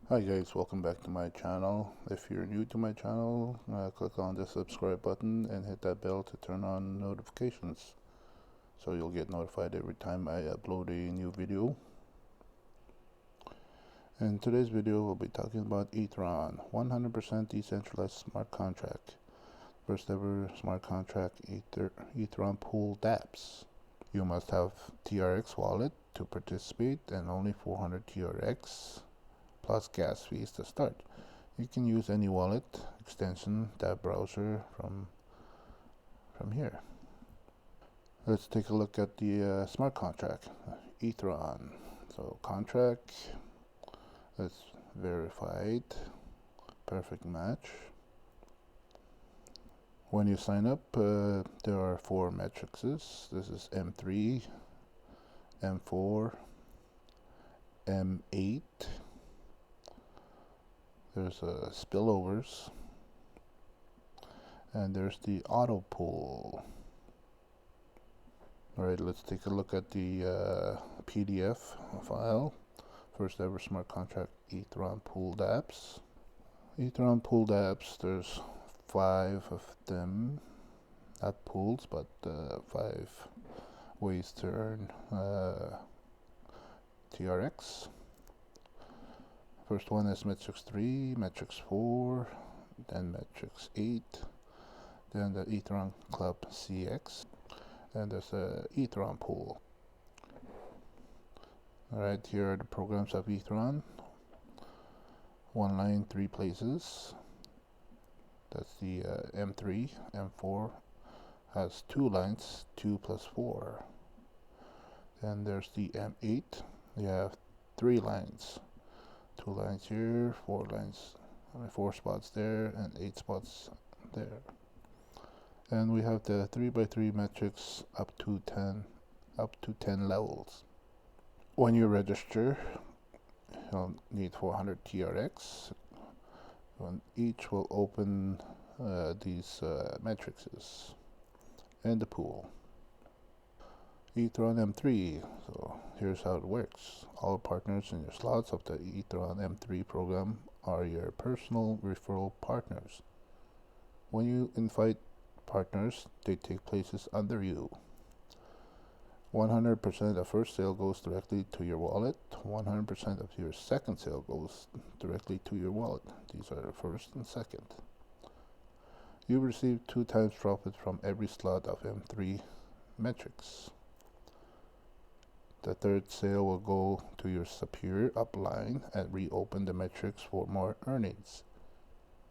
Hi guys, welcome back to my channel. If you're new to my channel, click on the subscribe button and hit that bell to turn on notifications so you'll get notified every time I upload a new video. In today's video, we'll be talking about Ethron, 100% decentralized smart contract. First ever smart contract Ethron pool dApps. You must have TRX wallet to participate and only 400 TRX plus gas fees to start. You can use any wallet extension, tab browser from here. Let's take a look at the smart contract, Ethron. So contract, let's verify it, perfect match. When you sign up, there are 4 matrices. This is M3, M4, M8. There's spillovers, and there's the auto pool. Alright, let's take a look at the PDF file. First ever smart contract Ethron pool dApps. Ethron pool dApps, there's 5 of them. Not pools, but 5 ways to earn TRX. First one is Matrix 3, Matrix 4, then Matrix 8, then the Ethron Club CX, and there's a Ethron pool. Alright, here are the programs of Ethron. 1 line, 3 places. That's the M3. M4 has 2 lines, 2 plus 4. Then there's the M8. You have 3 lines. 2 lines here, 4 lines, 4 spots there, and 8 spots there. And we have the 3x3 metrics up to 10 levels. When you register, you'll need 400 TRX. And each will open these matrices and the pool. Ethron M3. So here's how it works. All partners in your slots of the Ethron M3 program are your personal referral partners. When you invite partners, they take places under you. 100% of first sale goes directly to your wallet. 100% of your second sale goes directly to your wallet. These are the first and second. You receive 2 times profit from every slot of M3 metrics. The third sale will go to your superior upline and reopen the metrics for more earnings.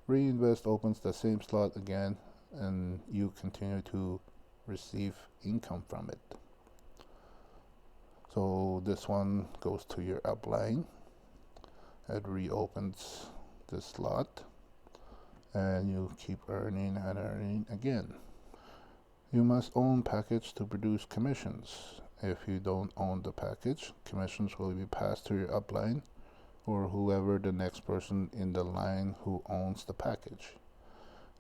Reinvest opens the same slot again and you continue to receive income from it. So this one goes to your upline. It reopens this slot and you keep earning and earning again. You must own package to produce commissions. If you don't own the package, commissions will be passed to your upline or whoever the next person in the line who owns the package.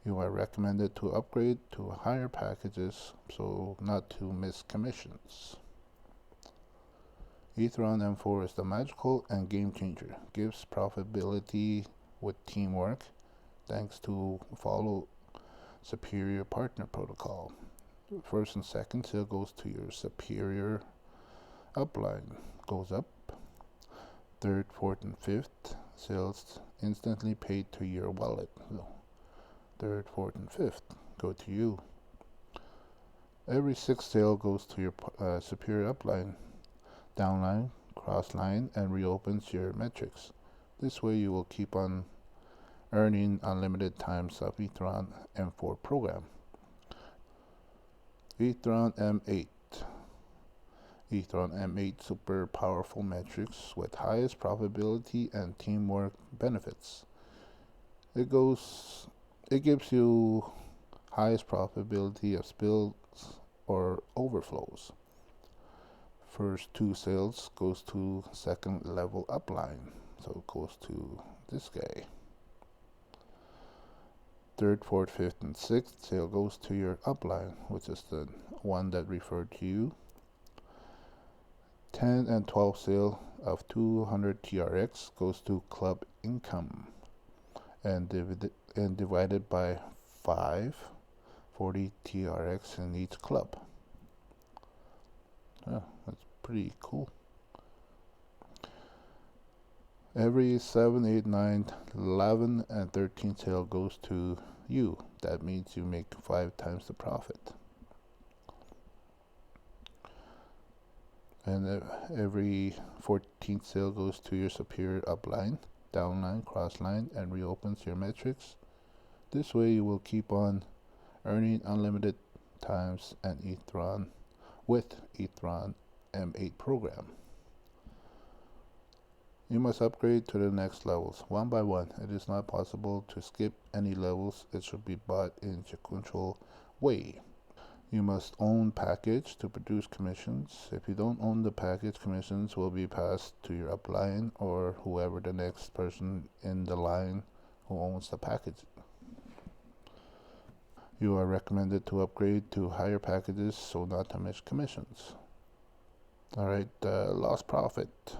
You are recommended to upgrade to higher packages so not to miss commissions. Ethron M4 is the magical and game changer. Gives profitability with teamwork thanks to follow superior partner protocol. First and second sale goes to your superior upline, goes up. Third, fourth, and fifth sales instantly paid to your wallet. So third, fourth, and fifth go to you. Every 6th sale goes to your superior upline, downline, crossline, and reopens your metrics. This way you will keep on earning unlimited times of Ethron M4 program. Ethron M8. Ethron M8 super powerful metrics with highest profitability and teamwork benefits. It gives you highest profitability of spills or overflows. First 2 sales goes to second level upline, so it goes to this guy. Third, fourth, fifth, and sixth sale goes to your upline, which is the one that referred to you. 10 and 12 sale of 200 TRX goes to Club income, and divided by 540 TRX in each club. That's pretty cool. Every 7, 8, 9, 11, and 13 sale goes to you. That means you make 5 times the profit. And every 14th sale goes to your superior upline, downline, crossline, and reopens your metrics. This way you will keep on earning unlimited times and Ethron with Ethron M8 program. You must upgrade to the next levels, one by one. It is not possible to skip any levels. It should be bought in sequential way. You must own package to produce commissions. If you don't own the package, commissions will be passed to your upline or whoever the next person in the line who owns the package. You are recommended to upgrade to higher packages so not to miss commissions. Alright, lost profit.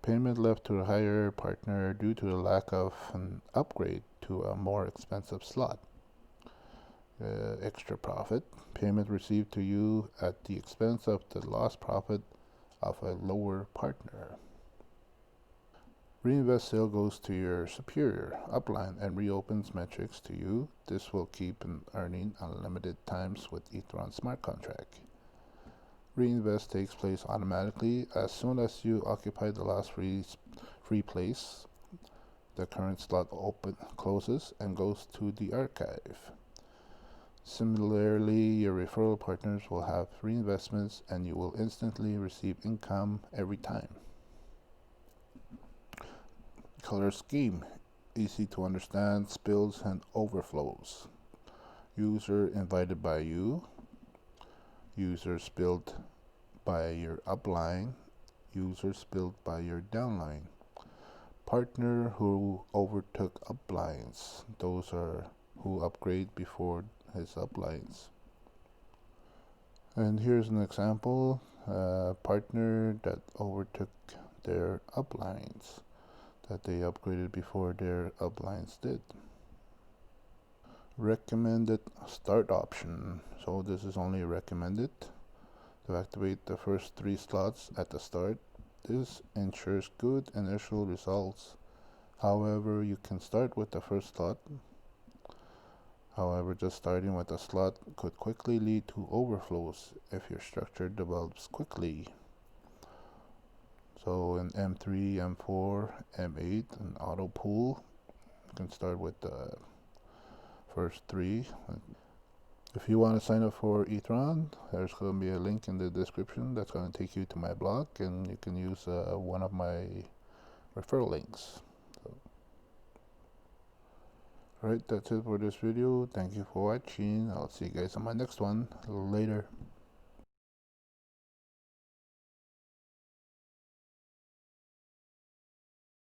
Payment left to a higher partner due to the lack of an upgrade to a more expensive slot. Extra profit. Payment received to you at the expense of the lost profit of a lower partner. Reinvest sale goes to your superior upline and reopens metrics to you. This will keep earning unlimited times with Ethron smart contract. Reinvest takes place automatically as soon as you occupy the last free place. The current slot closes and goes to the archive. Similarly, your referral partners will have reinvestments and you will instantly receive income every time. Color scheme. Easy to understand, spills and overflows. User invited by you. User spilled by your upline. User spilled by your downline. Partner who overtook uplines. Those are who upgrade before his uplines. And here's an example. Partner that overtook their uplines, that they upgraded before their uplines did. Recommended start option. So this is only recommended to activate the first 3 slots at the start. This ensures good initial results. However, you can start with the first slot. However, just starting with a slot could quickly lead to overflows if your structure develops quickly. So in M3, M4, M8, and auto pool, you can start with the first 3. If you want to sign up for Ethron, there's going to be a link in the description that's going to take you to my blog, and you can use one of my referral links. Alright, that's it for this video. Thank you for watching. I'll see you guys on my next one. Later.